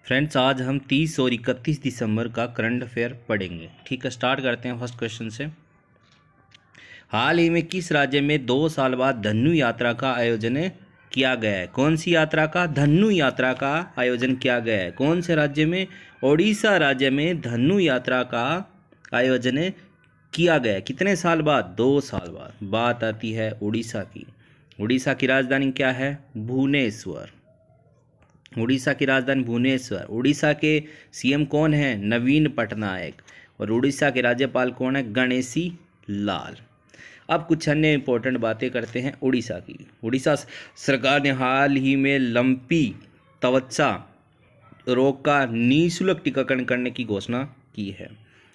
Friends, आज हम 30 और 31 दिसंबर का करंट अफेयर पढ़ेंगे। ठीक है, स्टार्ट करते हैं फर्स्ट क्वेश्चन से। हाल ही में किस राज्य में 2 साल बाद धन्नु यात्रा का आयोजन किया गया है? कौन सी यात्रा का? धन्नु यात्रा का आयोजन किया गया है। कौन से राज्य में? ओडिशा राज्य में धन्नु यात्रा का आयोजन किया गया है। कितने साल बाद? 2 साल बाद। बात आती है उड़ीसा की। उड़ीसा की राजधानी क्या है? भुवनेश्वर। उड़ीसा की राजधानी भुवनेश्वर। उड़ीसा के सीएम कौन है? नवीन पटनायक। और उड़ीसा के राज्यपाल कौन है? गणेशी लाल। अब कुछ अन्य इंपॉर्टेंट बातें करते हैं उड़ीसा की। उड़ीसा सरकार ने हाल ही में लंपी त्वचा रोग का निःशुल्क टीकाकरण करने की घोषणा की है।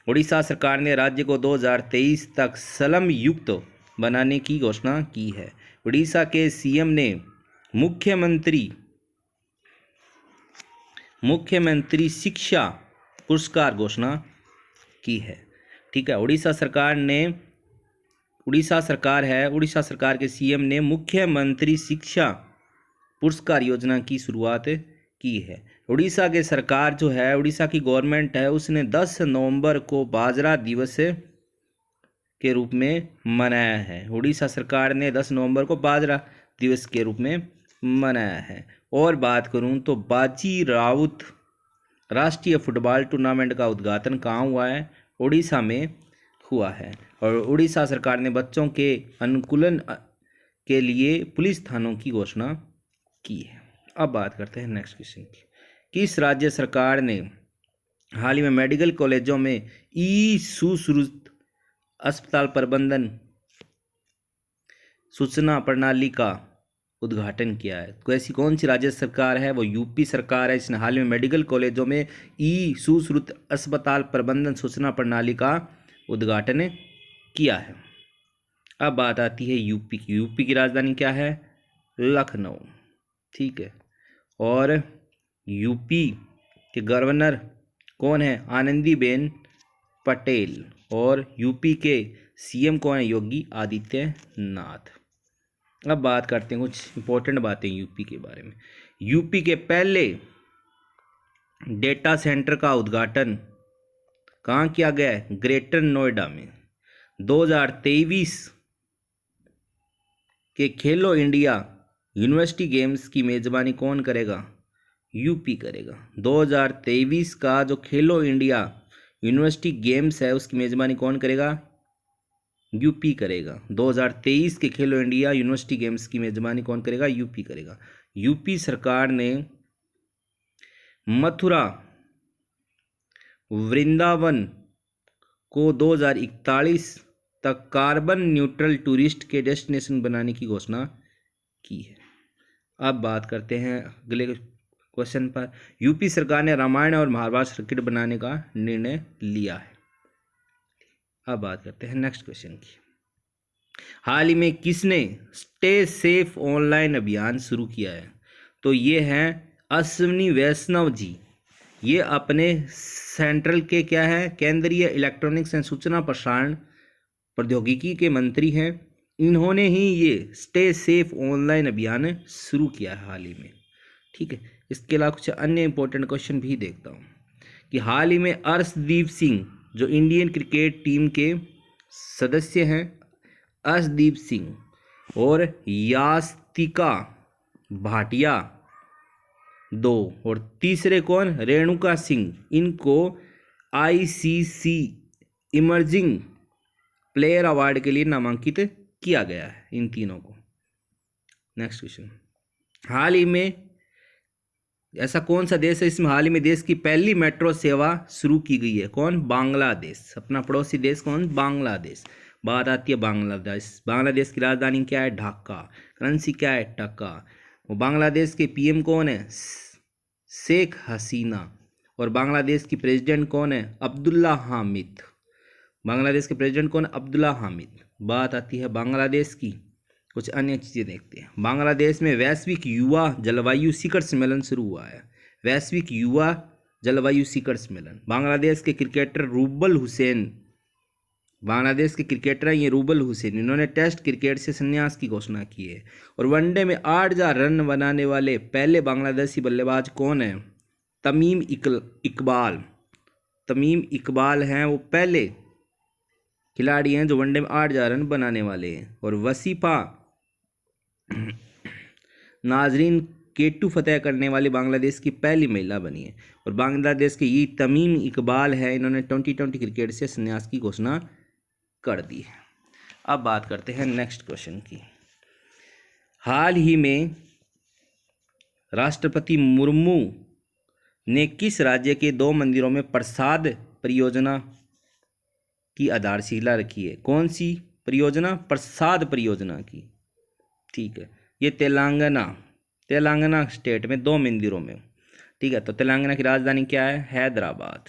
उड़ीसा सरकार ने राज्य को 2023 तक स्लम युक्त बनाने की घोषणा की है। उड़ीसा के सीएम ने मुख्यमंत्री शिक्षा पुरस्कार घोषणा की है। ठीक है, उड़ीसा सरकार के सीएम ने मुख्यमंत्री शिक्षा पुरस्कार योजना की शुरुआत की है। उड़ीसा के सरकार जो है, उड़ीसा की गवर्नमेंट है, उसने 10 नवंबर को बाजरा दिवस के रूप में मनाया है। उड़ीसा सरकार ने 10 नवंबर को बाजरा दिवस के रूप में मनाया है। और बात करूं तो बाजी राउत राष्ट्रीय फुटबॉल टूर्नामेंट का उद्घाटन कहाँ हुआ है? उड़ीसा में हुआ है। और उड़ीसा सरकार ने बच्चों के अनुकूलन के लिए पुलिस थानों की घोषणा की है। अब बात करते हैं नेक्स्ट क्वेश्चन की। किस राज्य सरकार ने हाल ही में मेडिकल कॉलेजों में ई सुश्रुत अस्पताल प्रबंधन सूचना प्रणाली का उद्घाटन किया है? तो ऐसी कौन सी राज्य सरकार है? वो यूपी सरकार है। इसने हाल में मेडिकल कॉलेजों में ई सुश्रुत अस्पताल प्रबंधन सूचना प्रणाली का उद्घाटन किया है। अब बात आती है यूपी की। यूपी की राजधानी क्या है? लखनऊ। ठीक है, और यूपी के गवर्नर कौन है? आनंदीबेन पटेल। और यूपी के सीएम कौन है? योगी आदित्यनाथ। अब बात करते हैं कुछ इंपॉर्टेंट बातें यूपी के बारे में। यूपी के पहले डेटा सेंटर का उद्घाटन कहाँ किया गया है? ग्रेटर नोएडा में। 2023 के खेलो इंडिया यूनिवर्सिटी गेम्स की मेजबानी कौन करेगा? यूपी करेगा। 2023 का जो खेलो इंडिया यूनिवर्सिटी गेम्स है, उसकी मेजबानी कौन करेगा? यूपी करेगा। 2023 के खेलो इंडिया यूनिवर्सिटी गेम्स की मेजबानी कौन करेगा? यूपी करेगा। यूपी सरकार ने मथुरा वृंदावन को 2041 तक कार्बन न्यूट्रल टूरिस्ट के डेस्टिनेशन बनाने की घोषणा की है। अब बात करते हैं अगले क्वेश्चन पर। यूपी सरकार ने रामायण और महाभारत सर्किट बनाने का निर्णय लिया है। अब बात करते हैं नेक्स्ट क्वेश्चन की। हाल ही में किसने स्टे सेफ ऑनलाइन अभियान शुरू किया है? तो ये हैं अश्विनी वैष्णव जी। ये अपने सेंट्रल के क्या है? केंद्रीय इलेक्ट्रॉनिक्स एंड सूचना प्रसारण प्रौद्योगिकी के मंत्री हैं। इन्होंने ही ये स्टे सेफ ऑनलाइन अभियान शुरू किया है हाल ही में। ठीक है, इसके अलावा कुछ अन्य इंपॉर्टेंट क्वेश्चन भी देखता हूँ कि हाल ही में अर्शदीप सिंह जो इंडियन क्रिकेट टीम के सदस्य हैं, अर्शदीप सिंह और यास्तिका भाटिया 2, और तीसरे कौन? रेणुका सिंह। इनको आईसीसी इमर्जिंग प्लेयर अवार्ड के लिए नामांकित किया गया है, इन तीनों को। Next question. हाल ही में ऐसा कौन सा देश है इसमें हाल ही में देश की पहली मेट्रो सेवा शुरू की गई है? कौन? बांग्लादेश। अपना पड़ोसी देश कौन? बांग्लादेश। बात आती है बांग्लादेश। बांग्लादेश की राजधानी क्या है? ढाका। करेंसी क्या है? टका। वो बांग्लादेश के पीएम कौन है? शेख हसीना। और बांग्लादेश की प्रेसिडेंट कौन है? अब्दुल्ला हामिद। बांग्लादेश के प्रेसिडेंट कौन है? अब्दुल्ला हामिद। बात आती है बांग्लादेश की। कुछ अन्य चीज़ें देखते हैं। बांग्लादेश में वैश्विक युवा जलवायु शिखर सम्मेलन शुरू हुआ है। वैश्विक युवा जलवायु शिखर सम्मेलन। बांग्लादेश के क्रिकेटर रूबल हुसैन, बांग्लादेश के क्रिकेटर हैं ये रूबल हुसैन, इन्होंने टेस्ट क्रिकेट से संन्यास की घोषणा की है। और वनडे में 8,000 रन बनाने वाले पहले बांग्लादेशी बल्लेबाज कौन है? इकबाल। तमीम इकबाल हैं वो पहले खिलाड़ी हैं जो वनडे में 8,000 रन बनाने वाले हैं। और वसीफा नाजरीन केटू फतेह करने वाली बांग्लादेश की पहली महिला बनी है। और बांग्लादेश के ये तमीम इकबाल है, इन्होंने 2020 क्रिकेट से संन्यास की घोषणा कर दी है। अब बात करते हैं नेक्स्ट क्वेश्चन की। हाल ही में राष्ट्रपति मुर्मू ने किस राज्य के 2 मंदिरों में प्रसाद परियोजना की आधारशिला रखी है? कौन सी परियोजना? प्रसाद परियोजना की। ठीक है, ये तेलंगाना स्टेट में 2 मंदिरों में। ठीक है, तो तेलंगाना की राजधानी क्या है? हैदराबाद।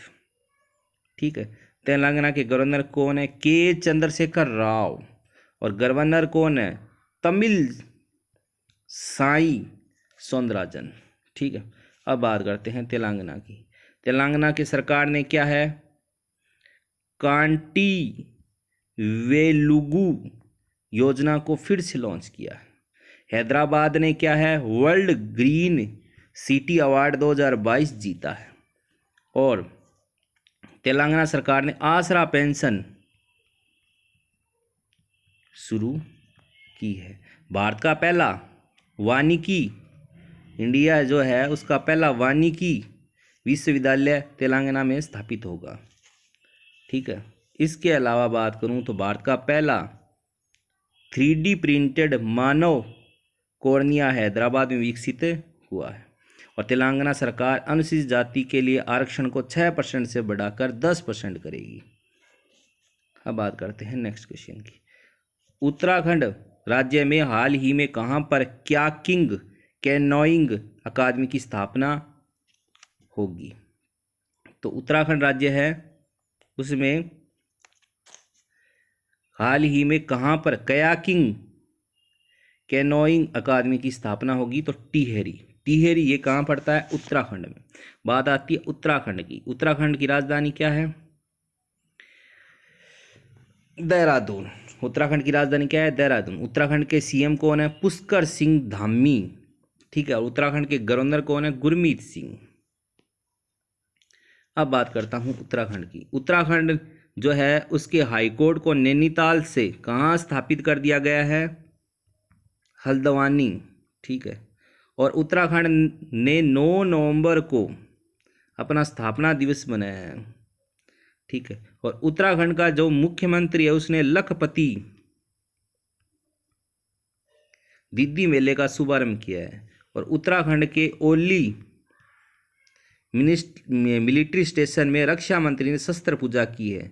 ठीक है, तेलंगाना के गवर्नर कौन है? के चंद्रशेखर राव। और गवर्नर कौन है? तमिल साई सौंदरराजन। ठीक है, अब बात करते हैं तेलंगाना की। तेलंगाना की सरकार ने क्या है? कांटी वेलुगु योजना को फिर से लॉन्च किया है। हैदराबाद ने क्या है? वर्ल्ड ग्रीन सिटी अवार्ड 2022 जीता है। और तेलंगाना सरकार ने आसरा पेंशन शुरू की है। भारत का पहला वानिकी इंडिया जो है उसका पहला वानिकी विश्वविद्यालय तेलंगाना में स्थापित होगा। ठीक है, इसके अलावा बात करूं तो भारत का पहला 3D प्रिंटेड मानव कॉर्निया हैदराबाद में विकसित हुआ है। और तेलंगाना सरकार अनुसूचित जाति के लिए आरक्षण को 6% से बढ़ाकर 10% करेगी। अब बात करते हैं नेक्स्ट क्वेश्चन की। उत्तराखंड राज्य में हाल ही में कहां पर क्याकिंग कैनोइंग अकादमी की स्थापना होगी? तो उत्तराखंड राज्य है उसमें हाल ही में कहां पर कयाकिंग कैनोइंग अकादमी की स्थापना होगी? तो टिहरी ये कहां पड़ता है? उत्तराखंड में। बात आती है उत्तराखंड की। उत्तराखंड की राजधानी क्या है? देहरादून। उत्तराखंड की राजधानी क्या है? देहरादून। उत्तराखंड के सीएम कौन है? पुष्कर सिंह धामी। ठीक है, उत्तराखंड के गवर्नर कौन है? गुरमीत सिंह। अब बात करता हूं उत्तराखंड की। उत्तराखंड जो है उसके हाईकोर्ट को नैनीताल से कहाँ स्थापित कर दिया गया है? हल्द्वानी। ठीक है, और उत्तराखंड ने 9 नवंबर को अपना स्थापना दिवस मनाया है। ठीक है, और उत्तराखंड का जो मुख्यमंत्री है उसने लखपति दीदी मेले का शुभारंभ किया है। और उत्तराखंड के ओली मिलिट्री स्टेशन में रक्षा मंत्री ने शस्त्र पूजा की है।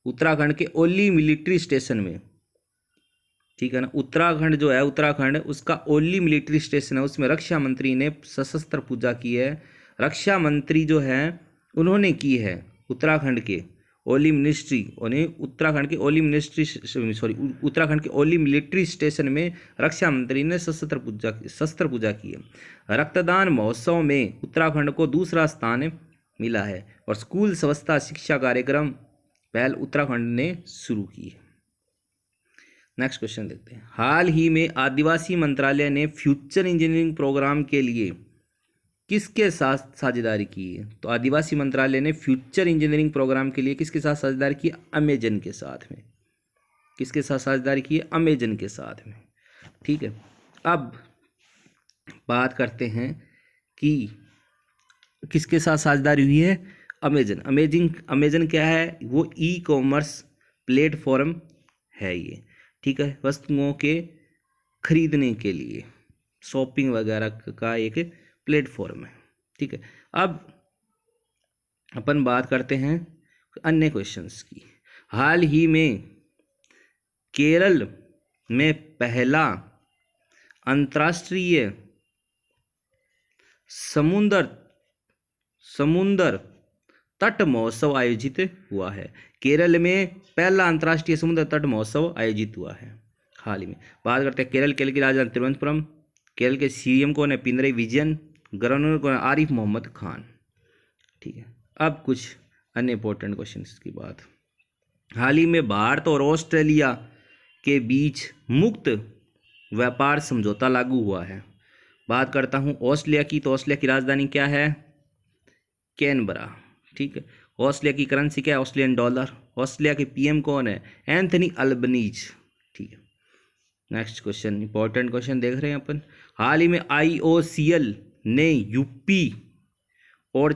उत्तराखंड के ओली मिलिट्री स्टेशन में। ठीक है ना, उत्तराखंड जो है उत्तराखंड उसका ओली मिलिट्री स्टेशन है, उसमें रक्षा मंत्री ने सशस्त्र पूजा की है। रक्षा मंत्री जो है उन्होंने की है उत्तराखंड के ओली मिलिट्री स्टेशन में रक्षा मंत्री ने शस्त्र पूजा की है। रक्तदान महोत्सव में उत्तराखंड को दूसरा स्थान मिला है। और स्कूल स्वच्छता शिक्षा कार्यक्रम पहल उत्तराखंड ने शुरू की है। नेक्स्ट क्वेश्चन देखते हैं। हाल ही में आदिवासी मंत्रालय ने फ्यूचर इंजीनियरिंग प्रोग्राम के लिए किसके साथ साझेदारी की है? तो आदिवासी मंत्रालय ने फ्यूचर इंजीनियरिंग प्रोग्राम के लिए किसके साथ साझेदारी की? अमेजन के साथ में। किसके साथ साझेदारी की है? अमेजन के साथ में। ठीक है, अब बात करते हैं कि किसके साथ साझेदारी हुई है? अमेजन क्या है? वो ई कॉमर्स प्लेटफॉर्म है ये। ठीक है, वस्तुओं के खरीदने के लिए शॉपिंग वगैरह का एक प्लेटफॉर्म है। ठीक है, अब अपन बात करते हैं अन्य क्वेश्चंस की। हाल ही में केरल में पहला अंतर्राष्ट्रीय समुद्र तट महोत्सव आयोजित हुआ है। केरल में पहला अंतर्राष्ट्रीय समुद्र तट महोत्सव आयोजित हुआ है हाल ही में। बात करते हैं केरल की राजधानी तिरुवनंतपुरम। केरल के सीएम कौन है? पिनरई विजयन। गवर्नर कौन है? आरिफ मोहम्मद खान। ठीक है, अब कुछ अन्य इंपॉर्टेंट क्वेश्चन की बात। हाल ही में भारत और ऑस्ट्रेलिया के बीच मुक्त व्यापार समझौता लागू हुआ है। बात करता हूँ ऑस्ट्रेलिया की, तो ऑस्ट्रेलिया की राजधानी क्या है? कैनबरा। ठीक है। ऑस्ट्रेलिया की करेंसी क्या है? Australian dollar. ऑस्ट्रेलिया के पीएम कौन है? Anthony Albanese. ठीक है। नेक्स्ट क्वेश्चन, इंपॉर्टेंट क्वेश्चन देख रहे हैं अपन। हाल ही में IOCL ने यूपी और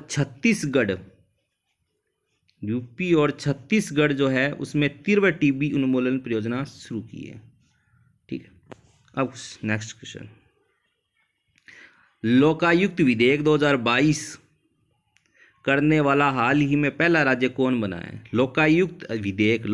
छत्तीसगढ़ जो है उसमें तीव्र टीबी उन्मूलन परियोजना शुरू की है। ठीक है। अब नेक्स्ट क्वेश्चन, लोकायुक्त विधेयक 2022 करने वाला हाल ही में पहला राज्य कौन बना है? लोकायुक्त विधेयक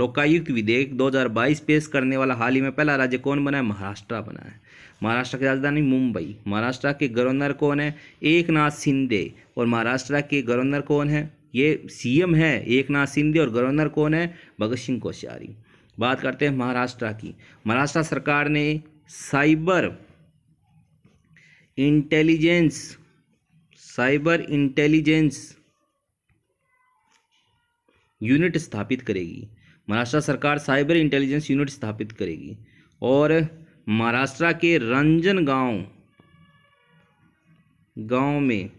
2022 पेश करने वाला हाल ही में पहला राज्य कौन बना है? महाराष्ट्र बना है। महाराष्ट्र की राजधानी मुंबई। महाराष्ट्र के गवर्नर कौन है? एकनाथ शिंदे। और महाराष्ट्र के गवर्नर कौन है? ये सीएम है एकनाथ शिंदे और गवर्नर कौन है? भगत सिंह कोश्यारी। बात करते हैं महाराष्ट्र की। महाराष्ट्र सरकार ने साइबर इंटेलिजेंस यूनिट स्थापित करेगी। महाराष्ट्र सरकार साइबर इंटेलिजेंस यूनिट स्थापित करेगी। और महाराष्ट्र के रंजन गांव में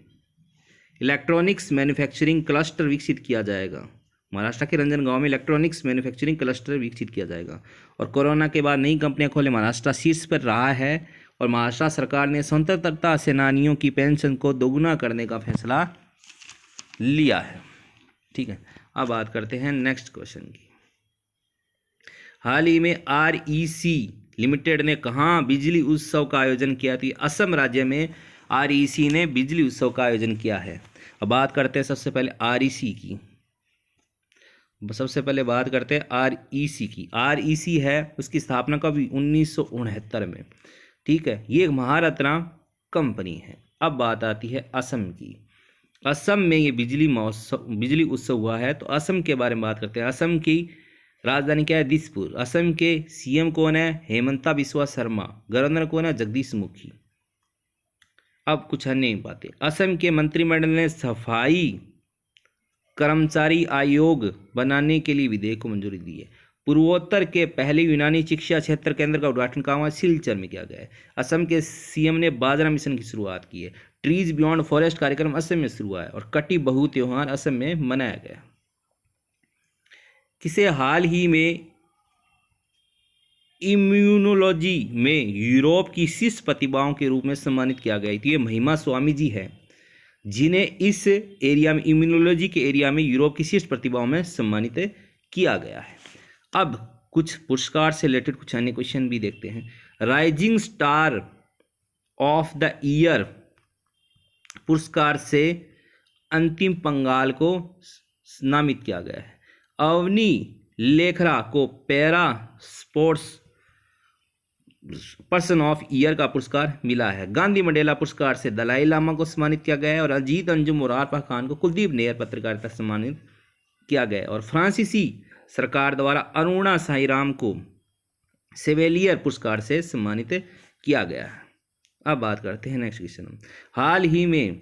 इलेक्ट्रॉनिक्स मैन्युफैक्चरिंग क्लस्टर विकसित किया जाएगा। महाराष्ट्र के रंजन गांव में इलेक्ट्रॉनिक्स मैन्युफैक्चरिंग क्लस्टर विकसित किया जाएगा। और कोरोना के बाद नई कंपनियां खोले महाराष्ट्र शीर्ष पर रहा है। और महाराष्ट्र सरकार ने स्वतंत्रता सेनानियों की पेंशन को दोगुना करने का फैसला लिया है। ठीक है। अब बात करते हैं नेक्स्ट क्वेश्चन की। हाल ही में REC लिमिटेड ने कहाँ बिजली उत्सव का आयोजन किया थी? असम राज्य में REC ने बिजली उत्सव का आयोजन किया है। अब बात करते हैं सबसे पहले REC की। REC है, उसकी स्थापना कभी 1969 में। ठीक है। ये एक महारत्ना कंपनी है। अब बात आती है असम की। असम में ये बिजली उत्सव हुआ है, तो असम के बारे में बात करते हैं। असम की राजधानी क्या है? दिसपुर। असम के सीएम कौन है? हेमंता बिस्वा शर्मा। गवर्नर कौन है? जगदीश मुखी। अब कुछ अन्य बातें। असम के मंत्रिमंडल ने सफाई कर्मचारी आयोग बनाने के लिए विधेयक को मंजूरी दी है। पूर्वोत्तर के पहले यूनानी शिक्षा क्षेत्र केंद्र का उद्घाटन कहाँ सिलचर में किया गया है। असम के सीएम ने बाजरा मिशन की शुरुआत की है। ट्रीज बियॉन्ड फॉरेस्ट कार्यक्रम असम में शुरू हुआ है। और कटी बहु त्योहार असम में मनाया गया। किसे हाल ही में इम्यूनोलॉजी में यूरोप की शीर्ष प्रतिभाओं के रूप में सम्मानित किया गया? तो ये महिमा स्वामी जी है, जिन्हें इस एरिया में इम्यूनोलॉजी के एरिया में यूरोप की शीर्ष प्रतिभाओं में सम्मानित किया गया है। अब कुछ पुरस्कार से रिलेटेड कुछ अन्य क्वेश्चन भी देखते हैं। Rising star of the year पुरस्कार से अंतिम पंगाल को नामित किया गया है। अवनी लेखरा को para sports person of year का पुरस्कार मिला है। गांधी मंडेला पुरस्कार से दलाई लामा को सम्मानित किया गया है। और अजीत अंजुम और आरफा खान को कुलदीप नैयर पत्रकारिता सम्मानित किया गया है। और फ्रांसीसी सरकार द्वारा अरुणा साईराम को सेवेलियर पुरस्कार से सम्मानित किया गया है। अब बात करते हैं नेक्स्ट क्वेश्चन। हाल ही में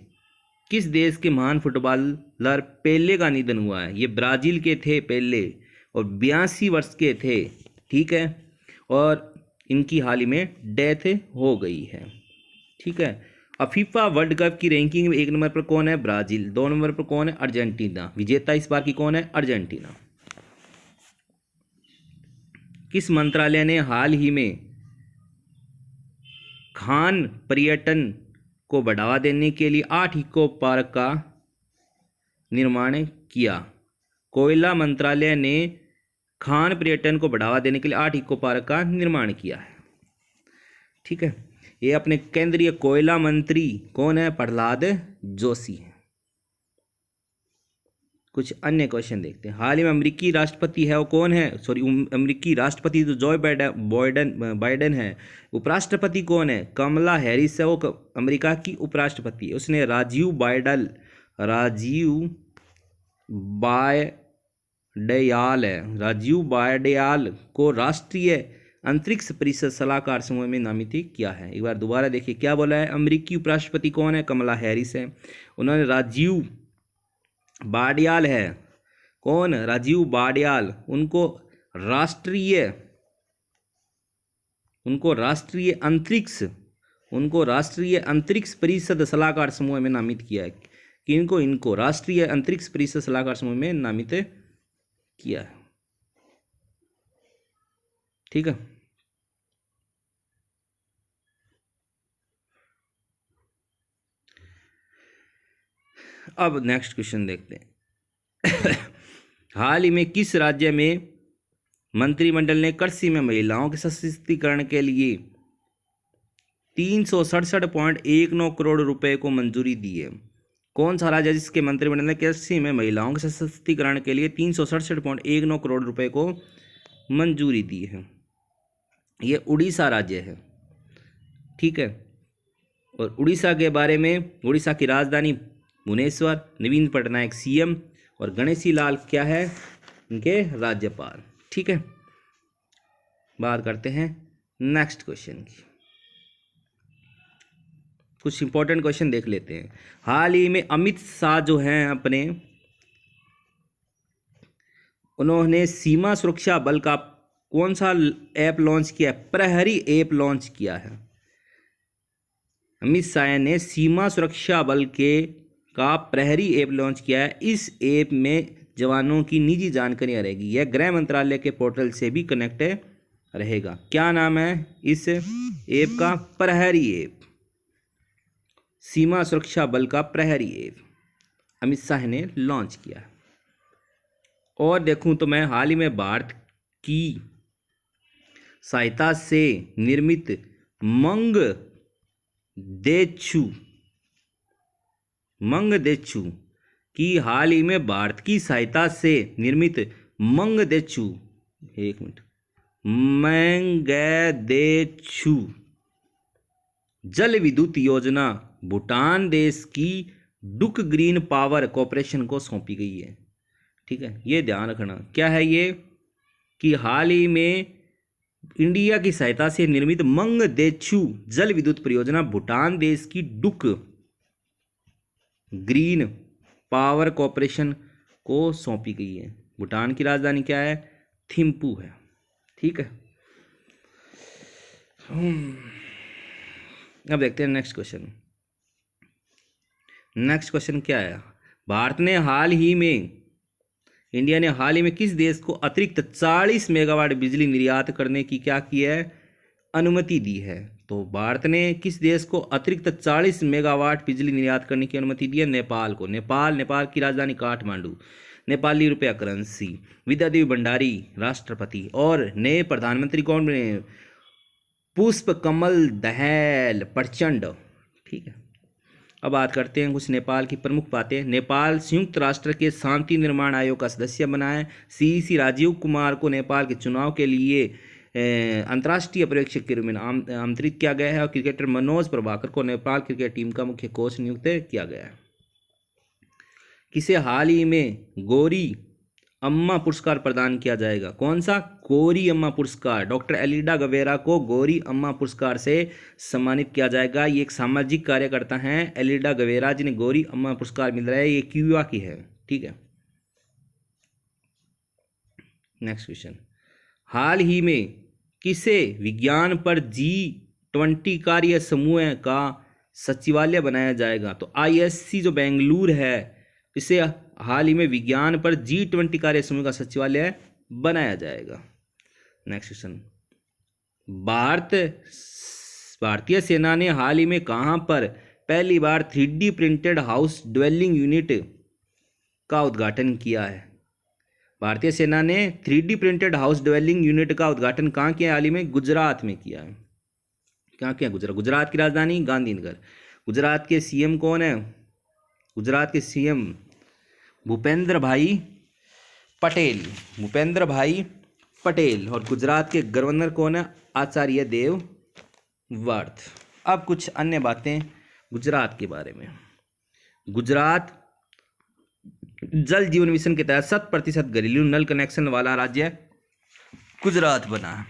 किस देश के महान फुटबॉलर पेले का निधन हुआ है? ये ब्राजील के थे पेले और 82 वर्ष के थे। ठीक है। और इनकी हाल ही में डेथ हो गई है। ठीक है। अब फीफा वर्ल्ड कप की रैंकिंग में 1 नंबर पर कौन है? ब्राजील। 2 नंबर पर कौन है? अर्जेंटीना। विजेता इस बार की कौन है? अर्जेंटीना। किस मंत्रालय ने हाल ही में खान पर्यटन को बढ़ावा देने के लिए 8 इको पार्क का निर्माण किया? कोयला मंत्रालय ने खान पर्यटन को बढ़ावा देने के लिए 8 इको पार्क का निर्माण किया है। ठीक है। ये अपने केंद्रीय कोयला मंत्री कौन है? प्रहलाद जोशी है। कुछ अन्य क्वेश्चन देखते हैं। हाल ही में अमेरिकी राष्ट्रपति है वो कौन है? अमेरिकी राष्ट्रपति तो जो बाइडेन है। उपराष्ट्रपति कौन है? कमला हैरिस है, वो अमेरिका की उपराष्ट्रपति है। उसने राजीव बायडयाल को राष्ट्रीय अंतरिक्ष परिषद सलाहकार समूह में नामित किया है। एक बार दोबारा देखिए क्या बोला है। अमेरिकी उपराष्ट्रपति कौन है? कमला हैरिस है। उन्होंने राजीव बाडियाल है। कौन? राजीव बाडियाल। उनको राष्ट्रीय अंतरिक्ष परिषद सलाहकार समूह में नामित किया है। किनको? इनको राष्ट्रीय अंतरिक्ष परिषद सलाहकार समूह में नामित किया है। ठीक है। अब नेक्स्ट क्वेश्चन देखते हैं। हाल ही में किस राज्य में मंत्रिमंडल ने कृषि में महिलाओं के सशक्तिकरण के लिए 367.19 करोड़ रुपए को मंजूरी दी है? कौन सा राज्य जिसके मंत्रिमंडल ने कृषि में महिलाओं के सशक्तिकरण के लिए 367.19 करोड़ रुपए को मंजूरी दी है? ये उड़ीसा राज्य है। ठीक है। और उड़ीसा के बारे में, उड़ीसा की राजधानी भुवनेश्वर, नवीन पटनायक सीएम और गणेशी लाल क्या है? इनके राज्यपाल। ठीक है। बात करते हैं नेक्स्ट क्वेश्चन की। कुछ इंपॉर्टेंट क्वेश्चन देख लेते हैं। हाल ही में अमित शाह जो हैं अपने, उन्होंने सीमा सुरक्षा बल का कौन सा ऐप लॉन्च किया है? प्रहरी ऐप लॉन्च किया है। अमित शाह ने सीमा सुरक्षा बल का प्रहरी ऐप लॉन्च किया है। इस ऐप में जवानों की निजी जानकारियां रहेगी। यह गृह मंत्रालय के पोर्टल से भी कनेक्ट रहेगा। क्या नाम है इस ऐप का? प्रहरी ऐप। सीमा सुरक्षा बल का प्रहरी ऐप अमित शाह ने लॉन्च किया। और देखूं तो मैं हाल ही में भारत की सहायता से निर्मित मंगदेचु की हाल ही में भारत की सहायता से निर्मित मंगदेचु जल विद्युत योजना भूटान देश की डुक ग्रीन पावर कॉरपोरेशन को सौंपी गई है। ठीक है। ये ध्यान रखना। क्या है ये? कि हाल ही में इंडिया की सहायता से निर्मित मंगदेचु जल विद्युत परियोजना भूटान देश की डुक ग्रीन पावर कॉरपोरेशन को सौंपी गई है। भूटान की राजधानी क्या है? थिम्पू है। ठीक है। अब देखते हैं नेक्स्ट क्वेश्चन। नेक्स्ट क्वेश्चन क्या है? इंडिया ने हाल ही में किस देश को अतिरिक्त 40 मेगावाट बिजली निर्यात करने की क्या की है? अनुमति दी है। तो भारत ने किस देश को अतिरिक्त 40 मेगावाट बिजली निर्यात करने की अनुमति दी है? नेपाल को। नेपाल की राजधानी काठमांडू। नेपाली रुपया करेंसी। विद्यादेवी भंडारी राष्ट्रपति। और नए प्रधानमंत्री कौन बने? पुष्प कमल दहल प्रचंड। ठीक है। अब बात करते हैं कुछ नेपाल की प्रमुख बातें। नेपाल संयुक्त राष्ट्र के शांति निर्माण आयोग का सदस्य बना है। सीईसी राजीव कुमार को नेपाल के चुनाव के लिए अंतर्राष्ट्रीय पर्यवेक्षक के रूप में आमंत्रित किया गया है। और क्रिकेटर मनोज प्रभाकर को नेपाल क्रिकेट टीम का मुख्य कोच नियुक्त किया गया है। किसे हाल ही में गौरी अम्मा पुरस्कार प्रदान किया जाएगा? कौन सा? गौरी अम्मा पुरस्कार। डॉक्टर एलिडा गवेरा को गौरी अम्मा पुरस्कार से सम्मानित किया जाएगा। ये एक सामाजिक कार्यकर्ता हैं एलिडा गवेरा, जिन्हें गौरी अम्मा पुरस्कार मिल रहा है। ये क्यूबा की है। ठीक है। Next question. हाल ही में किसे विज्ञान पर G20 कार्य समूह का सचिवालय बनाया जाएगा? तो ISC जो बेंगलुरु है, इसे हाल ही में विज्ञान पर G20 कार्य समूह का सचिवालय बनाया जाएगा। Next question. भारतीय सेना ने हाल ही में कहां पर पहली बार 3D printed house dwelling unit का उद्घाटन किया है? भारतीय सेना ने 3D printed house dwelling unit का उद्घाटन कहाँ किया? हाल ही में गुजरात में किया है। कहाँ किया? गुजरात की राजधानी गांधीनगर। गुजरात के सीएम कौन है? गुजरात के सीएम भूपेंद्र भाई पटेल। और गुजरात के गवर्नर कौन है? आचार्य देवव्रत। अब कुछ अन्य बातें गुजरात के बारे में। गुजरात जल जीवन मिशन के तहत 100% घरेलू नल कनेक्शन वाला राज्य गुजरात बना।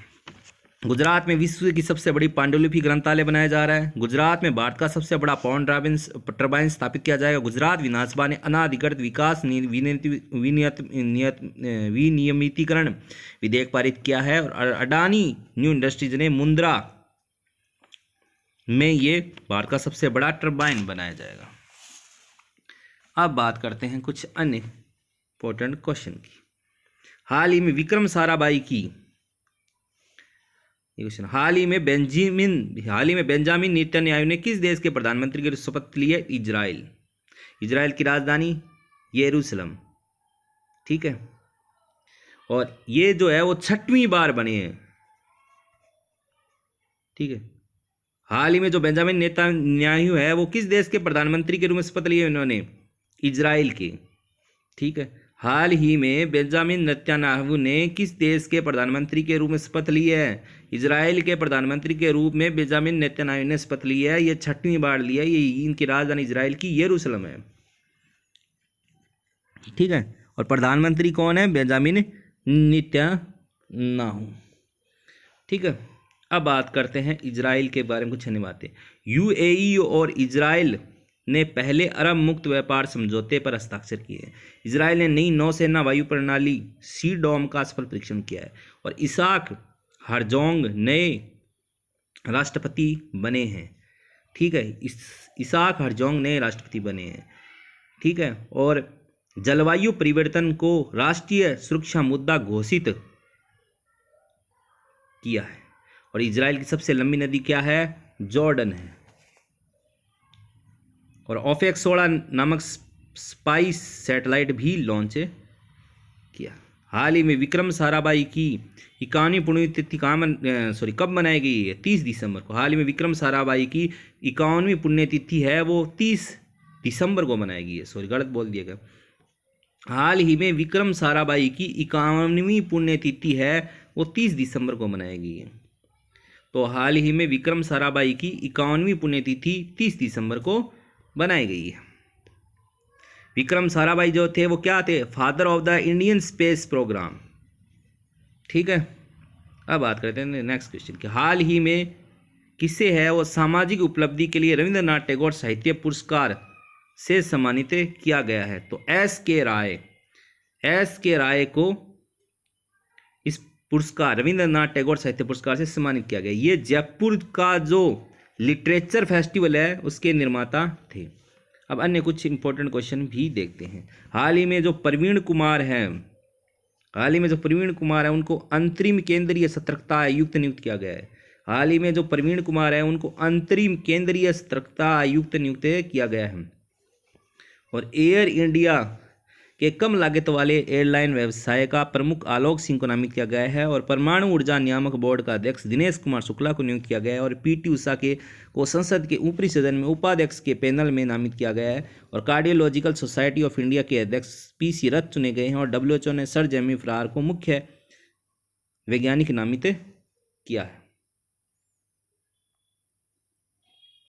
गुजरात में विश्व की सबसे बड़ी पांडुलिपि ग्रंथालय बनाया जा रहा है। गुजरात में भारत का सबसे बड़ा पवन टर्बाइन स्थापित किया जाएगा। गुजरात विधानसभा ने अनाधिकृत विकास विनियमितीकरण विधेयक पारित किया है। और अडानी न्यू इंडस्ट्रीज ने मुंद्रा में ये भारत का सबसे बड़ा टर्बाइन बनाया जाएगा। अब बात करते हैं कुछ अन्य इंपॉर्टेंट क्वेश्चन की। हाल ही में विक्रम साराभाई की क्वेश्चन, हाल ही में बेंजामिन नेतन्याहू ने किस देश के प्रधानमंत्री की शपथ ली है? इजराइल। इजराइल की राजधानी यरूशलेम। ठीक है, और ये जो है वो 6वीं बार बने हैं। ठीक है, हाल ही में जो बेंजामिन नेतन्याहू है वो किस देश के प्रधानमंत्री के रूप में शपथ लिए उन्होंने? इजराइल के। ठीक है, हाल ही में बेंजामिन नेतन्याहू ने किस देश के प्रधानमंत्री के रूप में शपथ ली है? इजराइल के प्रधानमंत्री के रूप में बेंजामिन नेतन्याहू ने शपथ ली है। ये 6वीं बार लिया है। ये इनकी राजधानी इजराइल की यरूशलेम है। ठीक है, और प्रधानमंत्री कौन है? Benjamin Netanyahu. ठीक है, अब बात करते हैं इजराइल के बारे में कुछ अन्य बातें। यूएई और इजराइल ने पहले अरब मुक्त व्यापार समझौते पर हस्ताक्षर किए। इजराइल ने नई नौसेना वायु प्रणाली सी-डॉम का सफल परीक्षण किया है, और इसाक हरजोंग नए राष्ट्रपति बने हैं। ठीक है, इसाक हरजोंग नए राष्ट्रपति बने हैं। ठीक है, और जलवायु परिवर्तन को राष्ट्रीय सुरक्षा मुद्दा घोषित किया है। और इजराइल की सबसे लंबी नदी क्या है? जॉर्डन है। और OPEX 16 नामक स्पाइस सैटेलाइट भी लॉन्च किया। हाल ही में विक्रम साराभाई की 51वीं पुण्यतिथि कब मनाई गई है? 30 दिसंबर को। हाल ही में विक्रम साराभाई की 51वीं पुण्यतिथि है, वो 30 दिसंबर को मनाई गई है। गलत बोल दिया। हाल ही में विक्रम साराभाई की 51वीं पुण्यतिथि है, वो 30 दिसंबर को मनाई गई है। तो हाल ही में विक्रम साराभाई की 51वीं पुण्यतिथि 30 दिसंबर को बनाई गई है। विक्रम साराभाई जो थे वो क्या थे? Father of the Indian space programme. ठीक है, अब बात करते हैं नेक्स्ट क्वेश्चन की। हाल ही में किसे है वो सामाजिक उपलब्धि के लिए रविंद्रनाथ टैगोर साहित्य पुरस्कार से सम्मानित किया गया है? तो एस के राय को इस पुरस्कार रविंद्रनाथ टैगोर साहित्य पुरस्कार से सम्मानित किया गया। ये जयपुर का जो लिटरेचर फेस्टिवल है उसके निर्माता थे। अब अन्य कुछ इंपॉर्टेंट क्वेश्चन भी देखते हैं। हाल ही में जो प्रवीण कुमार हैं उनको अंतरिम केंद्रीय सतर्कता आयुक्त नियुक्त किया गया है। हाल ही में जो प्रवीण कुमार है उनको अंतरिम केंद्रीय सतर्कता आयुक्त नियुक्त किया गया है। और एयर इंडिया के कम लागत वाले एयरलाइन व्यवसाय का प्रमुख आलोक सिंह को नामित किया गया है। और परमाणु ऊर्जा नियामक बोर्ड का अध्यक्ष दिनेश कुमार शुक्ला को नियुक्त किया गया है। और PT उषा को संसद के ऊपरी सदन में उपाध्यक्ष के पैनल में नामित किया गया है। और कार्डियोलॉजिकल सोसाइटी ऑफ इंडिया के अध्यक्ष PC रथ चुने गए हैं। और WHO ने सर जेमी फरार को मुख्य वैज्ञानिक नामित किया है।